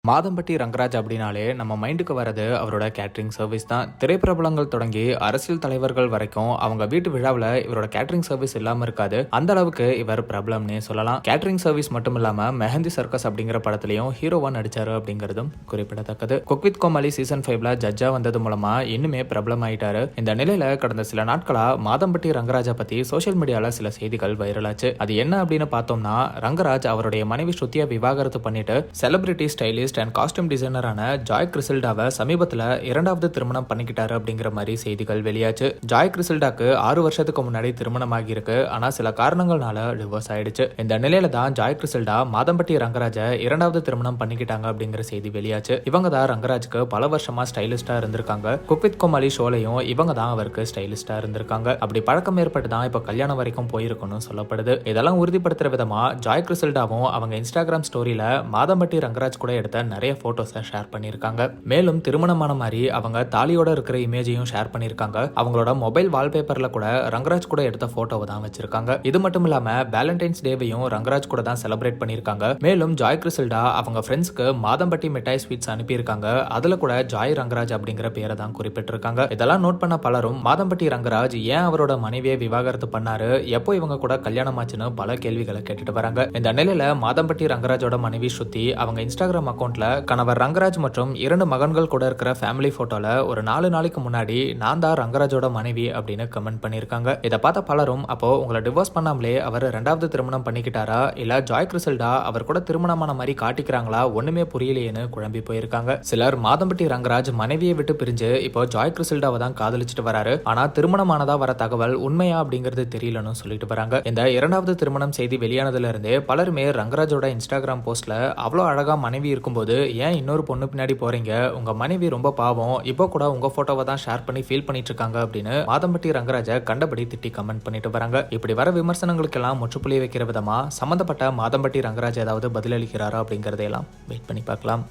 மாதம்பட்டி ரங்கராஜ் அப்படின்னாலே நம்ம மைண்டுக்கு வரது அவரோட கேட்டரிங் சர்வீஸ் தான். திரைப்பிரபலங்கள் தொடங்கி அரசியல் தலைவர்கள் வரைக்கும் அவங்க வீட்டு விழாவில் இவரோட கேட்டரிங் சர்வீஸ் இல்லாமல் இருக்காது. அந்த அளவுக்கு இவர் பிரபலம்னே சொல்லலாம். கேட்டரிங் சர்வீஸ் மட்டும் இல்லாம மெஹந்தி சர்க்கஸ் அப்படிங்கிற படத்திலையும் ஹீரோவா நடிச்சாரு அப்படிங்கிறதும் குறிப்பிடத்தக்கது. குக் வித் கோமாளி சீசன் 5ல ஜட்ஜா வந்தது மூலமா இன்னுமே பிரபலம் ஆயிட்டாரு. இந்த நிலையில கடந்த சில நாட்களா மாதம்பட்டி ரங்கராஜை பத்தி சோசியல் மீடியால சில செய்திகள் வைரலாச்சு. அது என்ன அப்படின்னு பார்த்தோம்னா, ரங்கராஜ் அவருடைய மனைவி ஸ்ருதியை விவாகரத்து பண்ணிட்டு செலிபிரிட்டி ஸ்டைலிஸ்ட் அண்ட் காஸ்டியூம் டிசைனரான ஜாய் கிறிசல்டாவை சமீபத்தில் இரண்டாவது திருமணம் பண்ணிக்கிட்டாரு அப்படிங்கிற மாதிரி செய்திகள் வெளியாச்சு. ஜாய் கிறிசல்டாக்கு 6 வருஷத்துக்கு முன்னாடி திருமணம் ஆகியிருக்கு. ஆனா சில காரணங்கள்னால டிவோர்ஸ் ஆயிடுச்சு. இந்த நிலையில தான் ஜாய் கிறிசல்டா மாதம்பட்டி ரங்கராஜை இரண்டாவது திருமணம் பண்ணிக்கிட்டாங்க அப்படிங்கிற செய்தி வெளியாச்சு. இவங்க தான் ரங்கராஜுக்கு பல வருஷமா ஸ்டைலிஸ்டா இருந்திருக்காங்க. குக் வித் கோமாளி ஷோலையும் இவங்க தான் அவருக்கு ஸ்டைலிஸ்டா இருந்திருக்காங்க. அப்படி பழக்கம் ஏற்பட்டு தான் இப்ப கல்யாணம் வரைக்கும் போயிருக்கணும் சொல்லப்படுது. இதெல்லாம் உறுதிப்படுத்துற விதமா ஜாய் கிறிசல்டாவும் அவங்க இன்ஸ்டாகிராம் ஸ்டோரியில மாதம்பட்டி ரங்கராஜ் கூட எடுத்த நிறைய போட்டோஸை ஷேர் பண்ணியிருக்காங்க. மேலும் திருமணமான மாதிரி அவங்க தாலியோட இருக்கிற இமேஜையும் ஷேர் பண்ணியிருக்காங்க. அவங்களோட மொபைல் வால்பேப்பர்ல கூட ரங்கராஜ் கூட எடுத்த போட்டோவை தான் வச்சிருக்காங்க. இது மட்டும் இல்லாம வேலண்டைன்ஸ் டேவையும் ரங்கராஜ் கூட தான் செலிப்ரேட் பண்ணியிருக்காங்க. மேலும் ஜாய் கிறிசல்டா அவங்க ஃப்ரெண்ட்ஸ்க்கு மாதம்பட்டி மிட்டாய் ஸ்வீட்ஸ் அனுப்பியிருக்காங்க. அதுல கூட ஜாய் ரங்கராஜ் அப்படிங்கிற பேரை தான் குறிப்பிட்டிருக்காங்க. இதெல்லாம் நோட் பண்ண பலரும் மாதம்பட்டி ரங்கராஜ் ஏன் அவரோட மனைவியை விவாகரத்து பண்ணாரு, எப்போ இவங்க கூட கல்யாணம் ஆச்சுன்னு பல கேள்விகளை கேட்டுட்டு வராங்க. இந்த நிலையில மாதம்பட்டி ரங்கராஜோட மனைவி ஸ்ருதி அவங்க இன்ஸ்டாகிராம் அக்கௌண்ட்ல கணவர் ரங்கராஜ் மற்றும் 2 மகன்கள் கூட இருக்கிற ஃபேமிலி போட்டோல ஒரு 4 நாளைக்கு முன்னாடி நான் தான் ரங்கராஜோட மனைவி அப்படின்னு கமெண்ட் பண்ணிருக்காங்க. இதை பார்த்த பலரும் அப்போ உங்களை டிவோர்ஸ் பண்ணாமலே அவர் 2வது திருமணம் பண்ணிக்கிட்டாரா, இல்ல ஜாய் கிறிசல்டா அவர் கூட திருமணமான மாதிரி காட்டிக்கிறாங்களா, ஒண்ணுமே புரியலையேன்னு குழம்பி போயிருக்காங்க. சிலர் மாதம்பட்டி ரங்கராஜ் மனைவியை விட்டு பிரிஞ்சு இப்போ ஜாய் கிறிசல்டாவை தான் காதலிச்சுட்டு வராரு. ஆனா திருமணமானதா வர தகவல் உண்மையா அப்படிங்கிறது தெரியலன்னு சொல்லிட்டு வராங்க. இந்த 2வது திருமணம் செய்தி வெளியானதுல இருந்தே பலருமே ரங்கராஜோட இன்ஸ்டாகிராம் போஸ்ட்ல அவ்வளோ அழகா மனைவி இருக்கும்போது ஏன் இன்னொரு பொண்ணு பின்னாடி போறீங்க, உங்க மனைவி ரொம்ப பாவம், இப்போ கூட உங்க போட்டோவை தான் ஷேர் பண்ணி ஃபீல் பண்ணிட்டு இருக்காங்க அப்படின்னு மாதம்பட்டி ரங்கராஜை கண்டபடி திட்டி கமெண்ட் பண்ணிட்டு வராங்க. இப்படி வர விமர்சனங்களுக்கெல்லாம் முற்றுப்புள்ளி வைக்கிற விதமா சம்பந்தப்பட்ட மாதம்பட்டி ரங்கராஜ் ஏதாவது பதிலளிக்கிறாரா அப்படிங்கறதையெல்லாம் வெயிட் பண்ணி பார்க்கலாம்.